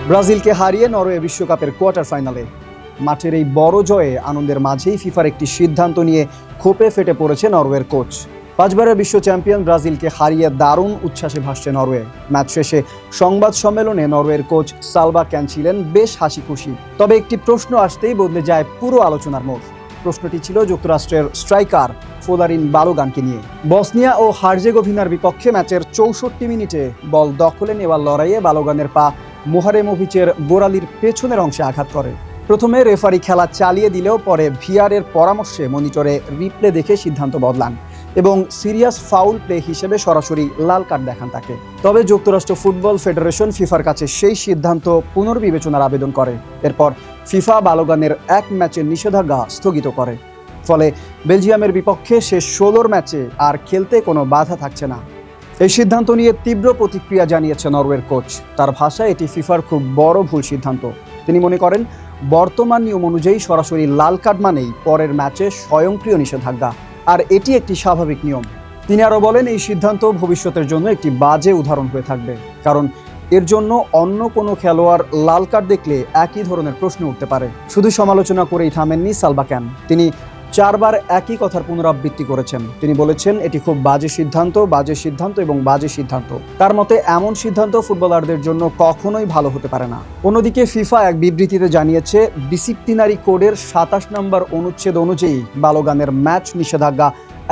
ব্রাজিলকে হারিয়ে নরওয়ে বিশ্বকাপের কোয়ার্টার ফাইনালে। মাঠের এই বড় জয়ে আনন্দের মাঝেই ফিফার একটি সিদ্ধান্ত নিয়ে ক্ষোভে ফেটে পড়েছে নরওয়ের কোচ। 5 বারের বিশ্ব চ্যাম্পিয়ন ব্রাজিলকে হারিয়ে দারুণ উচ্ছ্বাসে ভাসছে নরওয়ে। ম্যাচ শেষে সংবাদ সম্মেলনে নরওয়ের কোচ সালবা ক্যান ছিলেন বেশ হাসি খুশি। তবে একটি প্রশ্ন আসতেই বদলে যায় পুরো আলোচনার মোড়। প্রশ্নটি ছিল যুক্তরাষ্ট্রের স্ট্রাইকার ফোলারিন বালোগানকে নিয়ে। বসনিয়া ও হার্জেগোভিনার বিপক্ষে ম্যাচের 64 মিনিটে বল দখলে নেওয়ার লড়াইয়ে বালোগানের পা মোহারেমোভিচের গোড়ালির পেছনের অংশে আঘাত করে। প্রথমে রেফারি খেলা চালিয়ে দিলেও পরে ভিআরের পরামর্শে মনিটরে রিপ্লে দেখে সিদ্ধান্ত বদলান এবং সিরিয়াস ফাউল প্লে হিসেবে সরাসরি লাল কার্ড দেখান তাকে। তবে যুক্তরাষ্ট্র ফুটবল ফেডারেশন ফিফার কাছে সেই সিদ্ধান্ত পুনর্বিবেচনার আবেদন করে। এরপর ফিফা বালোগানের এক ম্যাচের নিষেধাজ্ঞা স্থগিত করে। ফলে বেলজিয়ামের বিপক্ষে শেষ 16 ম্যাচে আর খেলতে কোনো বাধা থাকছে না। এই সিদ্ধান্ত নিয়ে তীব্র প্রতিক্রিয়া জানিয়েছে নরওয়ের কোচ। তার ভাষায় এটি ফিফার খুব বড় ভুল সিদ্ধান্ত। তিনি মনে করেন বর্তমান নিয়ম অনুযায়ী সরাসরি লাল কার্ড মানেই পরের ম্যাচে স্বয়ংক্রিয় নিষেধাজ্ঞা, আর এটি একটি স্বাভাবিক নিয়ম। তিনি আরও বলেন এই সিদ্ধান্ত ভবিষ্যতের জন্য একটি বাজে উদাহরণ হয়ে থাকবে, কারণ এর জন্য অন্য কোনো খেলোয়াড় লাল কার্ড দেখলে একই ধরনের প্রশ্ন উঠতে পারে। শুধু সমালোচনা করেই থামেননি সালবা ক্যান, তিনি 4 বার একই কথার পুনরাবৃত্তি করেছেন। তিনি বলেছেন এটি খুব বাজে সিদ্ধান্ত, বাজে সিদ্ধান্ত এবং বাজে সিদ্ধান্ত। তার মতে এমন সিদ্ধান্ত ফুটবলারদের জন্য কখনোই ভালো হতে পারে না। অন্যদিকে ফিফা এক বিবৃতিতে জানিয়েছে ডিসিপ্লিনারি কোডের 27 নম্বর অনুচ্ছেদ অনুযায়ী বালোগানের ম্যাচ নিষেধাজ্ঞা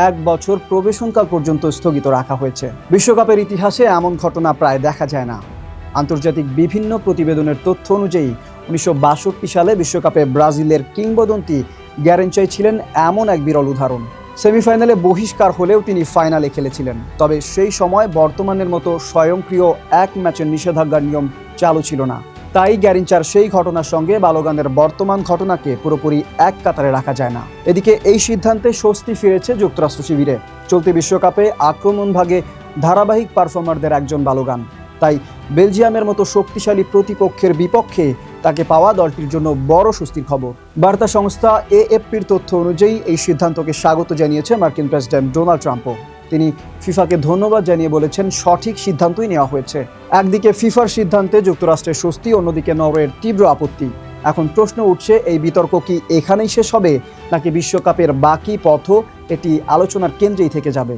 1 বছর প্রবেশনকাল পর্যন্ত স্থগিত রাখা হয়েছে। বিশ্বকাপের ইতিহাসে এমন ঘটনা প্রায় দেখা যায় না। আন্তর্জাতিক বিভিন্ন প্রতিবেদনের তথ্য অনুযায়ী 1962 সালে বিশ্বকাপে ব্রাজিলের কিংবদন্তি গ্যারেঞ্চাই ছিলেন এমন এক বিরল উদাহরণ। সেমিফাইনালে বহিষ্কার হলেও তিনি ফাইনালে খেলেছিলেন। তবে সেই সময় বর্তমানের মতো স্বয়ংক্রিয় এক ম্যাচের নিষেধাজ্ঞার নিয়ম চালু ছিল না। তাই গ্যারেঞ্চার সেই ঘটনার সঙ্গে বালোগানের বর্তমান ঘটনাকে পুরোপুরি এক কাতারে রাখা যায় না। এদিকে এই সিদ্ধান্তে স্বস্তি ফিরেছে যুক্তরাষ্ট্র শিবিরে। চলতি বিশ্বকাপে আক্রমণ ভাগে ধারাবাহিক পারফর্মারদের একজন বালোগান। তাই বেলজিয়ামের মতো শক্তিশালী প্রতিপক্ষের বিপক্ষে তাকে পাওয়া দলটির জন্য বড় স্বস্তির খবর। বার্তা সংস্থা এএফপির তথ্য অনুযায়ী এই সিদ্ধান্তকে স্বাগত জানিয়েছে মার্কিন প্রেসিডেন্ট ডোনাল্ড ট্রাম্পও। তিনি ফিফাকে ধন্যবাদ জানিয়ে বলেছেন সঠিক সিদ্ধান্তই নেওয়া হয়েছে। একদিকে ফিফার সিদ্ধান্তে যুক্তরাষ্ট্রের স্বস্তি, অন্যদিকে নরওয়ের তীব্র আপত্তি। এখন প্রশ্ন উঠছে এই বিতর্ক কি এখানেই শেষ হবে, নাকি বিশ্বকাপের বাকি পথও এটি আলোচনার কেন্দ্রেই থেকে যাবে?